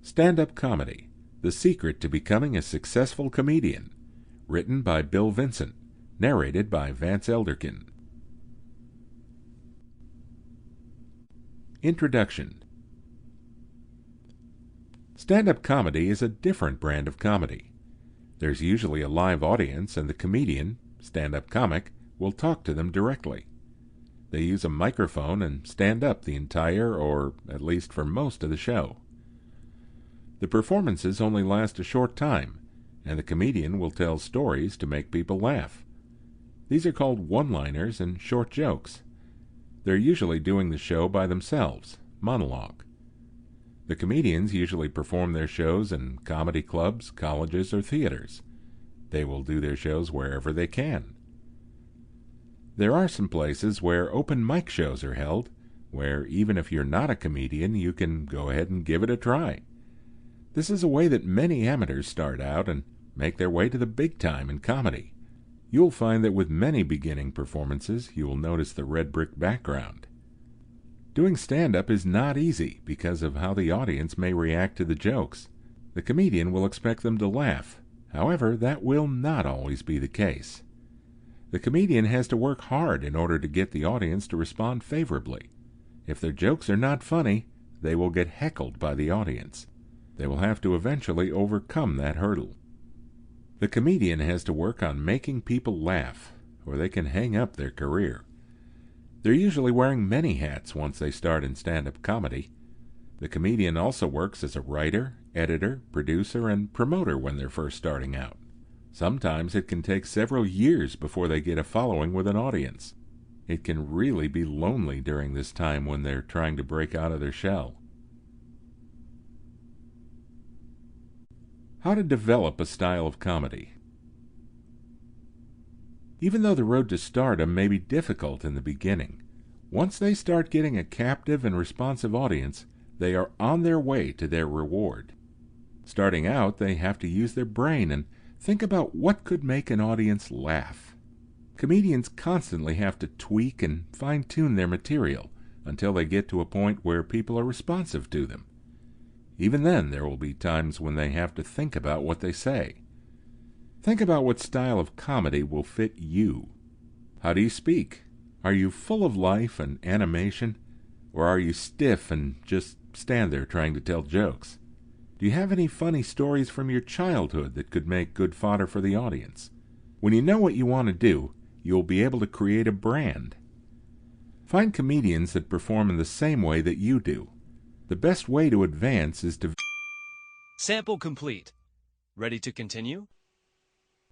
Stand-Up Comedy, The Secret to Becoming a Successful Comedian. Written by Bill Vincent. Narrated by Vance Elderkin. Introduction. Stand-up comedy is a different brand of comedy. There's usually a live audience, and the comedian, stand-up comic, will talk to them directly. They use a microphone and stand up the entire, or at least for most of the show. The performances only last a short time, and the comedian will tell stories to make people laugh. These are called one-liners and short jokes. They're usually doing the show by themselves, monologue. The comedians usually perform their shows in comedy clubs, colleges, or theaters. They will do their shows wherever they can. There are some places where open mic shows are held, where even if you're not a comedian, you can go ahead and give it a try. This is a way that many amateurs start out and make their way to the big time in comedy. You'll find that with many beginning performances, you will notice the red brick background. Doing stand-up is not easy because of how the audience may react to the jokes. The comedian will expect them to laugh. However, that will not always be the case. The comedian has to work hard in order to get the audience to respond favorably. If their jokes are not funny, they will get heckled by the audience. They will have to eventually overcome that hurdle. The comedian has to work on making people laugh, or they can hang up their career. They're usually wearing many hats once they start in stand-up comedy. The comedian also works as a writer, editor, producer, and promoter when they're first starting out. Sometimes it can take several years before they get a following with an audience. It can really be lonely during this time when they're trying to break out of their shell. How to develop a style of comedy. Even though the road to stardom may be difficult in the beginning, once they start getting a captive and responsive audience, they are on their way to their reward. Starting out, they have to use their brain and think about what could make an audience laugh. Comedians constantly have to tweak and fine-tune their material until they get to a point where people are responsive to them. Even then, there will be times when they have to think about what they say. Think about what style of comedy will fit you. How do you speak? Are you full of life and animation? Or are you stiff and just stand there trying to tell jokes? Do you have any funny stories from your childhood that could make good fodder for the audience? When you know what you want to do, you'll be able to create a brand. Find comedians that perform in the same way that you do. The best way to advance is to... Sample complete. Ready to continue?